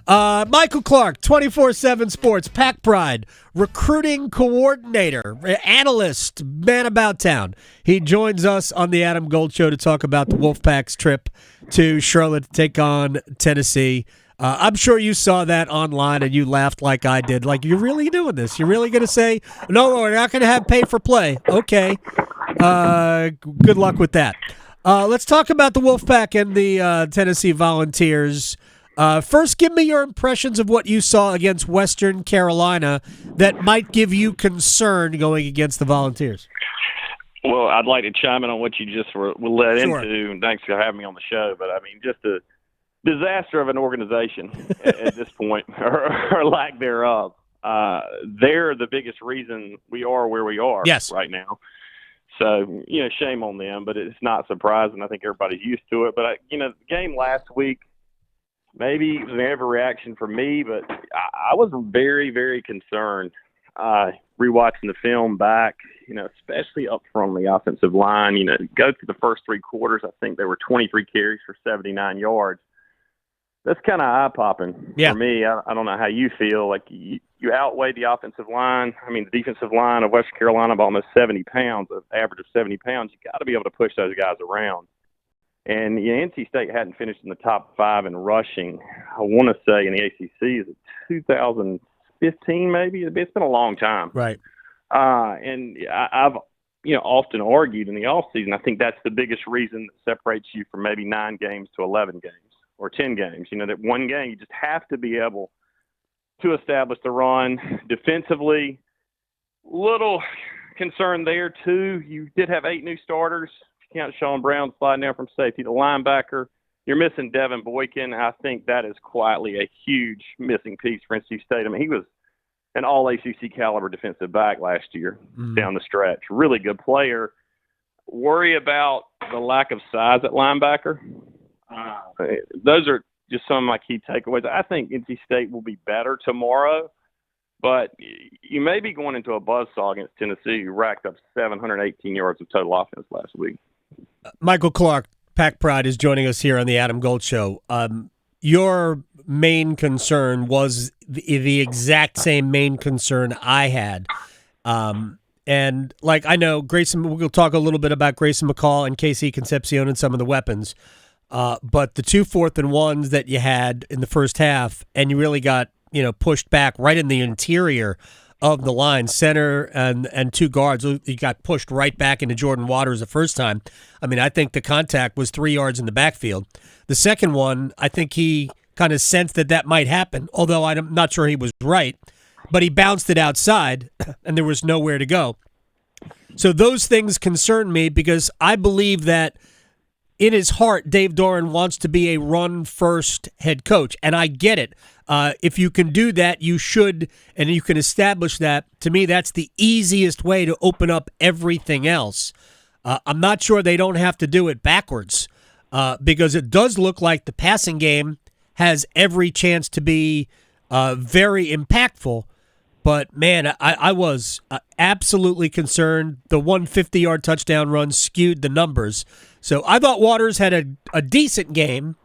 Michael Clark, 24/7 Sports, Pack Pride, recruiting coordinator, analyst, man about town. He joins us on the Adam Gold Show to talk about the Wolfpack's trip to Charlotte to take on Tennessee. I'm sure you saw that online and you laughed like I did. Like, you're really doing this? You're really going to say, no, we're not going to have pay for play? Okay. Good luck with that. Let's talk about the Wolfpack and the Tennessee Volunteers. First, give me your impressions of what you saw against Western Carolina that might give you concern going against the Volunteers. Well, I'd like to chime in on what you just were led Sure. into, and thanks for having me on the show. But, I mean, just a disaster of an organization at this point, or lack thereof. They're the biggest reason we are where we are right now. So, shame on them, but it's not surprising. I think everybody's used to it. But, the game last week, maybe it was an overreaction for me, but I was very, very concerned rewatching the film back, especially up front on the offensive line. Go through the first three quarters, I think there were 23 carries for 79 yards. That's kind of eye-popping for me. I don't know how you feel. Like, you outweigh the offensive line. I mean, the defensive line of Western Carolina by almost 70 pounds, an average of 70 pounds. You got to be able to push those guys around. And NC State hadn't finished in the top 5 in rushing, I want to say, in the ACC. Is it 2015 maybe? It's been a long time. Right. And I've often argued in the offseason, I think that's the biggest reason that separates you from maybe 9 games to 11 games or 10 games. That one game you just have to be able to establish the run. Defensively, little concern there, too. You did have 8 new starters. Count Sean Brown sliding down from safety. The linebacker, you're missing Devin Boykin. I think that is quietly a huge missing piece for NC State. I mean, he was an all-ACC caliber defensive back last year down the stretch. Really good player. Worry about the lack of size at linebacker. Those are just some of my key takeaways. I think NC State will be better tomorrow, but you may be going into a buzzsaw against Tennessee, who racked up 718 yards of total offense last week. Michael Clark, Pack Pride, is joining us here on the Adam Gold Show. Your main concern was the exact same main concern I had. And, I know Grayson, we'll talk a little bit about Grayson McCall and KC Concepcion and some of the weapons. But the 2 4th-and-1s that you had in the first half, and you really got, pushed back right in the interior of the line, center and 2 guards. You got pushed right back into Jordan Waters the first time. I mean, I think the contact was 3 yards in the backfield. The second one, I think he kind of sensed that might happen, although I'm not sure he was right. But he bounced it outside, and there was nowhere to go. So those things concern me because I believe that in his heart, Dave Doran wants to be a run-first head coach, and I get it. If you can do that, you should, and you can establish that. To me, that's the easiest way to open up everything else. I'm not sure they don't have to do it backwards because it does look like the passing game has every chance to be very impactful. But, man, I was absolutely concerned. The 150-yard touchdown run skewed the numbers. So I thought Waters had a decent game.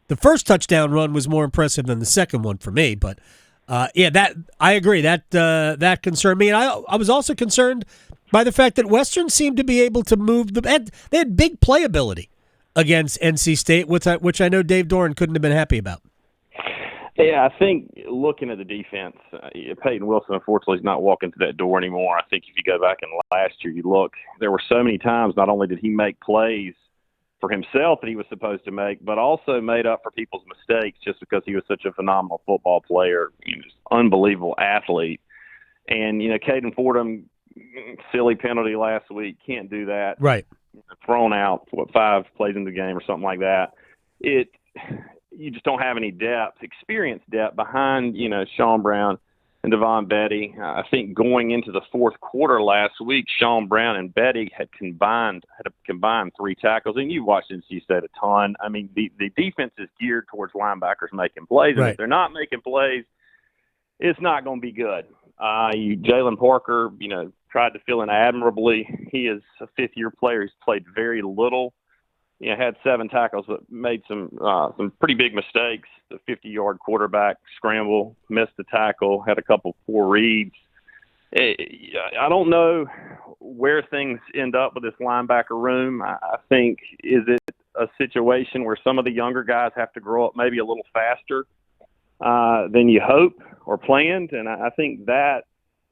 The first touchdown run was more impressive than the second one for me. But, that I agree. That concerned me. And I was also concerned by the fact that Western seemed to be able to move. They had big playability against NC State, which I know Dave Doran couldn't have been happy about. Yeah, I think looking at the defense, Peyton Wilson, unfortunately, is not walking through that door anymore. I think if you go back and last year, you look, there were so many times not only did he make plays for himself that he was supposed to make, but also made up for people's mistakes just because he was such a phenomenal football player, just unbelievable athlete. And, Caden Fordham, silly penalty last week, can't do that. Right. Thrown out, 5 plays in the game or something like that. You just don't have any experience depth behind, Sean Brown and Devon Betty. I think going into the fourth quarter last week, Sean Brown and Betty had combined 3 tackles. And you watched NC State a ton. I mean, the defense is geared towards linebackers making plays. And if they're not making plays, it's not going to be good. Jalen Parker, tried to fill in admirably. He is a 5th-year player. He's played very little. had 7 tackles, but made some pretty big mistakes. The 50-yard quarterback scramble, missed the tackle, had a couple poor reads. I don't know where things end up with this linebacker room. I think, is it a situation where some of the younger guys have to grow up maybe a little faster than you hope or planned? And I think that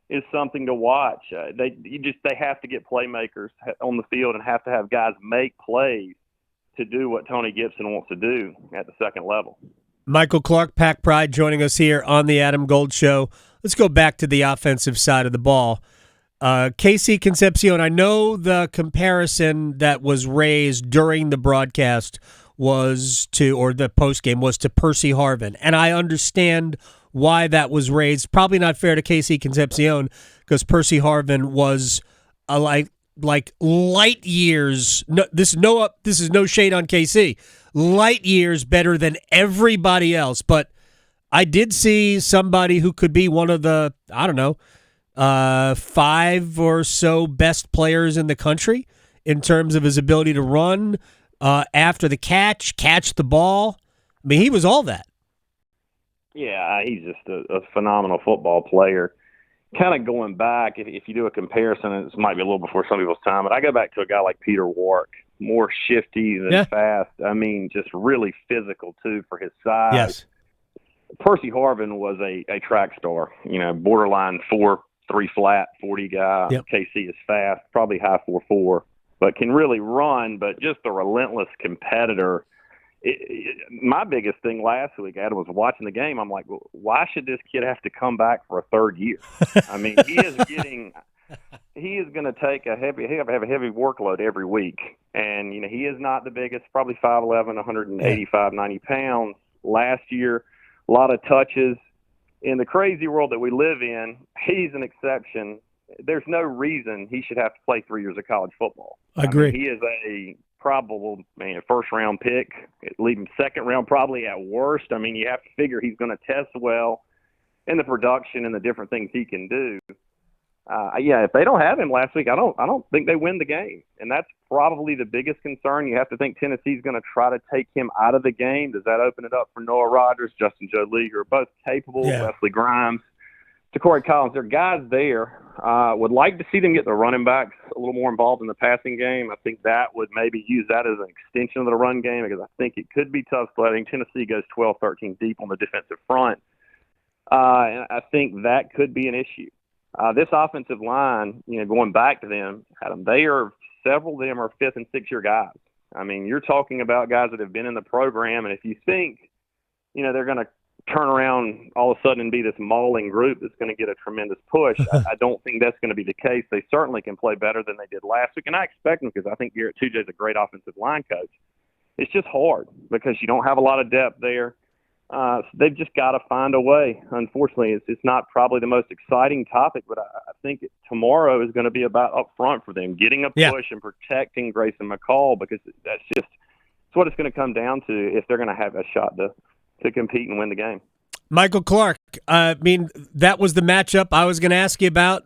is something to watch. They have to get playmakers on the field and have to have guys make plays to do what Tony Gibson wants to do at the second level. Michael Clark, Pack Pride, joining us here on the Adam Gold Show. Let's go back to the offensive side of the ball. Casey Concepcion, I know the comparison that was raised during the broadcast or the postgame was to Percy Harvin, and I understand why that was raised. Probably not fair to Casey Concepcion because Percy Harvin was like light years. No, this is no shade on KC. Light years better than everybody else. But I did see somebody who could be one of the 5 or so best players in the country in terms of his ability to run after the catch the ball. I mean, he was all that. Yeah, he's just a phenomenal football player. Kind of going back, if you do a comparison, and this might be a little before some people's time, but I go back to a guy like Peter Warwick, more shifty than fast. I mean, just really physical, too, for his size. Yes. Percy Harvin was a track star, borderline 4.3 flat, 40 guy. Yep. KC is fast, probably high 4.4, but can really run, but just a relentless competitor. My biggest thing last week, Adam, was watching the game. I'm like, well, why should this kid have to come back for a third year? I mean, he is going to take he'll have a heavy workload every week. And, he is not the biggest, probably 5'11", 185, 90 pounds. Last year, a lot of touches. In the crazy world that we live in, he's an exception. There's no reason he should have to play 3 years of college football. I agree. He is a probable first-round pick, leave him second-round probably at worst. I mean, you have to figure he's going to test well in the production and the different things he can do. If they don't have him last week, I don't think they win the game, and that's probably the biggest concern. You have to think Tennessee's going to try to take him out of the game. Does that open it up for Noah Rogers, Justin Joe Lee, who are both capable, Wesley Grimes, Corey Collins? There are guys there. Would like to see them get the running backs a little more involved in the passing game. I think that would maybe use that as an extension of the run game because I think it could be tough sledding. Tennessee goes 12, 13 deep on the defensive front. And I think that could be an issue. This offensive line, going back to them, Adam, several of them are 5th and 6th year guys. I mean, you're talking about guys that have been in the program, and if you think, they're going to turn around all of a sudden and be this mauling group that's going to get a tremendous push, I don't think that's going to be the case. They certainly can play better than they did last week, and I expect them because I think Garrett Tujay is a great offensive line coach. It's just hard because you don't have a lot of depth there. So they've just got to find a way. Unfortunately, it's not probably the most exciting topic, but I think tomorrow is going to be about up front for them, getting a push and protecting Grayson McCall, because that's what it's going to come down to if they're going to have a shot to compete and win the game. Michael Clark, I mean, that was the matchup I was going to ask you about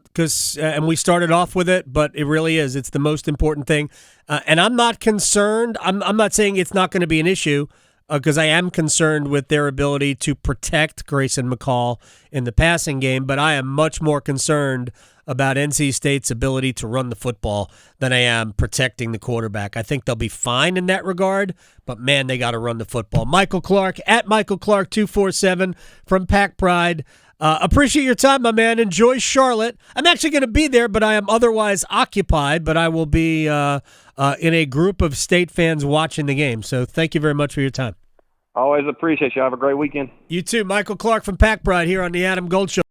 and we started off with it, but it really is. It's the most important thing. And I'm not concerned. I'm not saying it's not going to be an issue because I am concerned with their ability to protect Grayson McCall in the passing game, but I am much more concerned about NC State's ability to run the football than I am protecting the quarterback. I think they'll be fine in that regard, but man, they got to run the football. Michael Clark, at Michael Clark 247 from Pack Pride. Appreciate your time, my man. Enjoy Charlotte. I'm actually going to be there, but I am otherwise occupied, but I will be in a group of State fans watching the game. So thank you very much for your time. Always appreciate you. Have a great weekend. You too. Michael Clark from Pack Pride here on the Adam Gold Show.